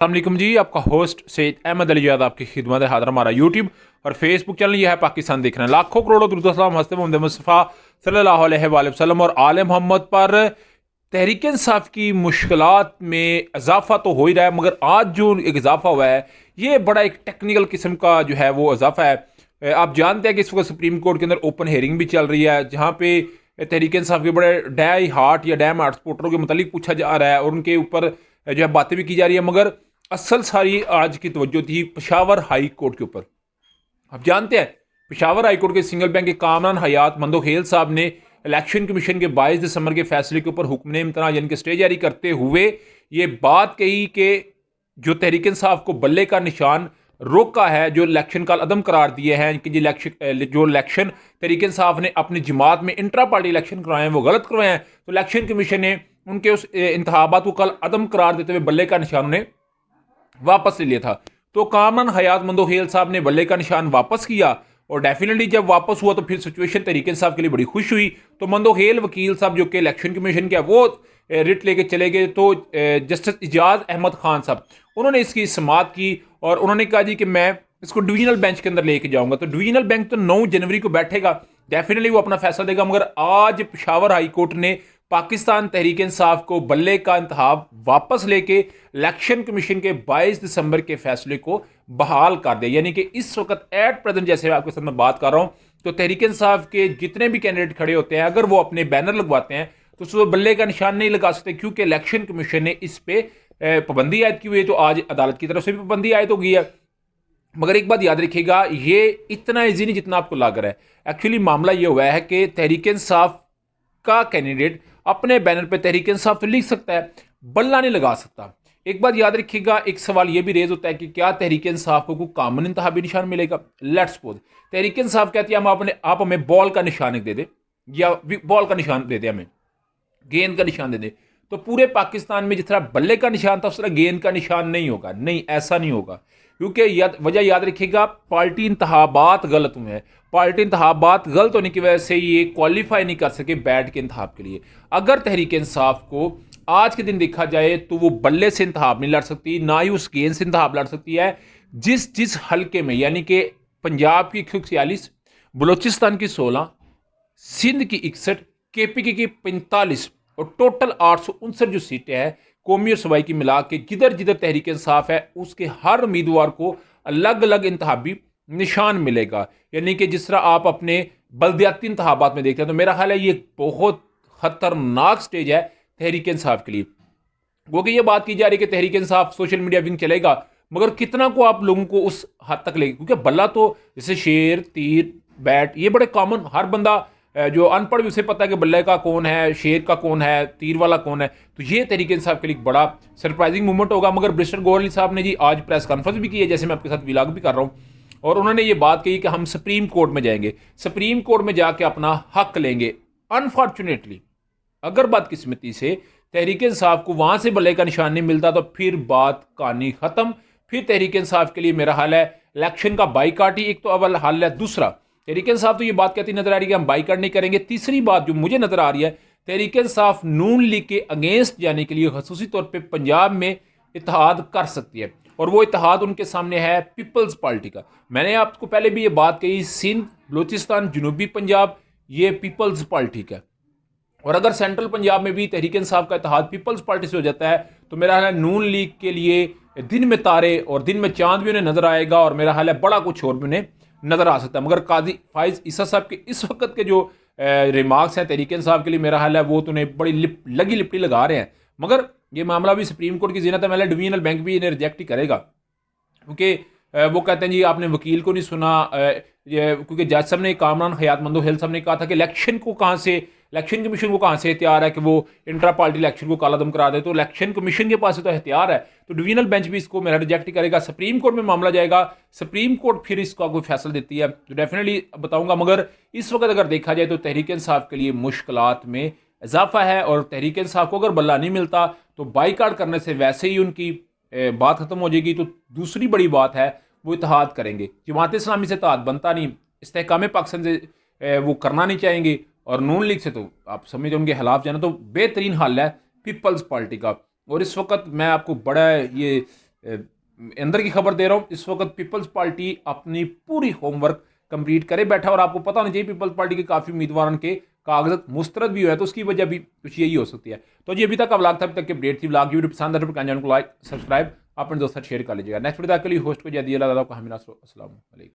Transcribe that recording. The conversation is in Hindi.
अस्सलाम जी, आपका होस्ट सैयद अहमद अली जाद आपकी खिदमत है हाजिर। हमारा यूट्यूब और फेसबुक चैनल यह है पाकिस्तान देख रहे हैं। लाखों करोड़ों दुरूद हस्ते मोहम्मद मुस्तफ़ा सल्लल्लाहु अलैहि वसल्लम और आले मोहम्मद पर तहरीक इंसाफ की मुश्किलात में इजाफा तो हो ही रहा है, मगर आज जो एक इजाफा हुआ है ये बड़ा एक टेक्निकल किस्म का जो है वो इजाफा है। आप जानते हैं कि इस वक्त सुप्रीम कोर्ट के अंदर ओपन हेयरिंग भी चल रही है, जहाँ पे तहरीक इंसाफ के बड़े डाई हार्ट या डैम हार्ट सपोर्टरों के मतलब पूछा जा रहा है और उनके ऊपर जो है बातें भी की जा रही है। मगर असल सारी आज की तवज्जो थी पेशावर हाई कोर्ट के ऊपर। आप जानते हैं पेशावर हाई कोर्ट के सिंगल बेंच के कामरान हयात मंदोखेल साहब ने इलेक्शन कमीशन के 22 दिसंबर के फैसले के ऊपर हुक्म इम्तना यानी कि स्टे जारी करते हुए ये बात कही कि जो तहरीक इंसाफ को बल्ले का निशान रोका है, जो इलेक्शन का अदम करार दिए हैं कि जो इलेक्शन तहरीक इंसाफ ने अपनी जमात में इंट्रा पार्टी इलेक्शन करवाए हैं वो गलत करवाए हैं, तो इलेक्शन कमीशन ने उनके उस इंतखाबात को कल अदम करार देते हुए बल्ले का निशान उन्हें वापस ले लिया था। तो कामरान हयात मंदोखेल साहब ने बल्ले का निशान वापस किया और डेफिनेटली जब वापस हुआ तो फिर सिचुएशन तरीके साहब के लिए बड़ी खुश हुई। तो मंदोखेल वकील साहब जो कि इलेक्शन कमीशन के वो रिट लेके चले गए, तो जस्टिस इजाज अहमद खान साहब उन्होंने इसकी समाअत की और उन्होंने कहा जी कि मैं इसको डिवीजनल बेंच के अंदर लेके जाऊंगा। तो डिवीजनल बेंच तो 9 जनवरी को बैठेगा, डेफिनेटली वो अपना फैसला देगा। मगर आज पेशावर हाई कोर्ट ने पाकिस्तान तहरीक इंसाफ को बल्ले का इंतखाब वापस लेके इलेक्शन कमीशन के 22 दिसंबर के फैसले को बहाल कर दिया। यानी कि इस वक्त एट प्रेजेंट जैसे आपके साथ मैं बात कर रहा हूं, तो तहरीक इंसाफ के जितने भी कैंडिडेट खड़े होते हैं अगर वो अपने बैनर लगवाते हैं तो उसको बल्ले का निशान नहीं लगा सकते, क्योंकि इलेक्शन कमीशन ने इस पे पाबंदी आयद की हुई है। तो आज अदालत की तरफ से भी पाबंदी आयद हो गई है। मगर एक बात याद रखिएगा, ये इतना ईजी नहीं जितना आपको लग रहा है। एक्चुअली मामला ये हुआ है कि तहरीक इंसाफ का कैंडिडेट अपने बैनर पे तहरीक इंसाफ तो लिख सकता है, बल्ला नहीं लगा सकता। एक बात याद रखिएगा, एक सवाल ये भी रेज होता है कि क्या तहरीक इंसाफ को कोई कॉमन इंतहाबी निशान मिलेगा। लेट्स सपोज तहरीक इंसाफ कहती है आप हमें बॉल का निशान दे दे या बॉल का निशान दे दे, हमें गेंद का निशान दे दे, तो पूरे पाकिस्तान में जिस तरह बल्ले का निशान था उस तरह गेंद का निशान नहीं होगा। नहीं, ऐसा नहीं होगा, क्योंकि वजह याद रखिएगा, पार्टी इंतहाबात गलत हुए हैं। पार्टी इंतहाबात गलत होने की वजह से ये क्वालिफाई नहीं कर सके बैट के इंतहाब के लिए। अगर तहरीक इंसाफ को आज के दिन देखा जाए तो वो बल्ले से इंतहाब नहीं लड़ सकती, ना ही उस गेंद से इंतहाब लड़ सकती है। जिस जिस हल्के में, यानी कि पंजाब की 146, बलोचिस्तान की 16, सिंध की 61, केपीके की 45 और टोटल 859 जो सीटें हैं कौमी और सूबाई की मिला के, जिधर जिधर तहरीक इंसाफ है उसके हर उम्मीदवार को अलग अलग इंतहाबी निशान मिलेगा। यानी कि जिस तरह आप अपने बल्दियाती इंतहाबात में देखते हैं, तो मेरा ख्याल है ये बहुत खतरनाक स्टेज है तहरीक इंसाफ के लिए। क्योंकि ये बात की जा रही है कि Tehreek Insaf social media wing चलेगा, मगर कितना को आप लोगों को उस हद तक लेगा, क्योंकि बल्ला तो जैसे शेर, तीर, बैट ये बड़े कॉमन, हर बंदा जो अनपढ़ भी उसे पता है कि बल्ले का कौन है, शेर का कौन है, तीर वाला कौन है। तो ये तहरीक इंसाफ के लिए बड़ा सरप्राइजिंग मूवमेंट होगा। मगर बैरिस्टर गौहर अली साहब ने जी आज प्रेस कॉन्फ्रेंस भी की है, जैसे मैं आपके साथ विलाग भी कर रहा हूँ, और उन्होंने ये बात कही कि हम सुप्रीम कोर्ट में जाएंगे, सुप्रीम कोर्ट में जाके अपना हक लेंगे। अनफॉर्चुनेटली अगर बदकिस्मती से तहरीक इंसाफ को वहां से बल्ले का निशान नहीं मिलता तो फिर बात कहानी खत्म। फिर तहरीक इंसाफ के लिए मेरा हाल है इलेक्शन का बाईकाट ही एक तो अव्वल हल है। दूसरा, तहरीक इंसाफ तो ये बात कहती नजर आ रही है कि हम बाईकाट नहीं करेंगे। तीसरी बात जो मुझे नजर आ रही है, तहरीक इंसाफ नून लीग के अगेंस्ट जाने के लिए खसूसी तौर पर पंजाब में इत्तेहाद कर सकती है, और वो इत्तेहाद उनके सामने है पीपल्स पार्टी का। मैंने आपको पहले भी ये बात कही, सिंध, बलोचिस्तान, जनूबी पंजाब ये पीपल्स पार्टी का, और अगर सेंट्रल पंजाब में भी तहरीक इंसाफ का इत्तेहाद पीपल्स पार्टी से हो जाता है तो मेरा ख्याल है नून लीग के लिए दिन में तारे और दिन में चांद भी उन्हें नजर आएगा, और मेरा ख्याल है बड़ा कुछ और भी उन्हें नजर आ सकता है। मगर काजी फाइज ईसा साहब के इस वक्त के जो रिमार्क्स हैं तहरीक इंसाफ के लिए, मेरा ख्याल है वो तो उन्हें बड़ी लगी लिपटी लगा रहे हैं। मगर ये मामला भी सुप्रीम कोर्ट की ज़ीनत है, मेरा डिवीजनल बैंक भी इन्हें रिजेक्ट ही करेगा, क्योंकि वो कहते हैं जी आपने वकील को नहीं सुना। क्योंकि जज साहब ने, कामरान हयात मंदोखेल साहब ने कहा था कि इलेक्शन कमीशन को कहाँ से इख्तियार है कि वो इंट्रा पार्टी इलेक्शन को कालादम करा दे, तो इलेक्शन कमीशन के पास तो इख्तियार है। तो डिवीजनल बेंच भी इसको मेरा रिजेक्ट ही करेगा, सुप्रीम कोर्ट में मामला जाएगा, सुप्रीम कोर्ट फिर इसका कोई फैसला देती है तो डेफिनेटली बताऊंगा। मगर इस वक्त अगर देखा जाए तो तहरीक इंसाफ के लिए मुश्किलात में इजाफा है, और तहरीक इंसाफ को अगर बल्ला नहीं मिलता तो बाईकाट करने से वैसे ही उनकी बात खत्म हो जाएगी। तो दूसरी बड़ी बात है वो इत्तेहाद करेंगे। जमात इस्लामी से इत्तेहाद बनता नहीं, इस्तेहकाम पाकिस्तान से वो करना नहीं चाहेंगे, और नून लीग से तो आप समझो उनके खिलाफ जाना। तो बेहतरीन हल है पीपल्स पार्टी का। और इस वक्त मैं आपको बड़ा ये अंदर की खबर दे रहा हूँ, इस वक्त पीपल्स पार्टी अपनी पूरी होमवर्क कंप्लीट करे बैठा, और आपको पता होना चाहिए पीपल्स पार्टी के काफ़ी उम्मीदवारों के कागजात मुस्तरद भी हुए हैं, तो उसकी वजह भी कुछ यही हो सकती है। तो जी अभी तक का व्लॉग था, अभी तक की अपडेट थी। व्लॉग की वीडियो पसंद है तो चैनल को लाइक सब्सक्राइब अपने दोस्तों शेयर कर लीजिएगा। नेक्स्ट वीडियो के लिए होस्ट को जय दिया, अल्लाह का हमीना। अस्सलाम वालेकुम।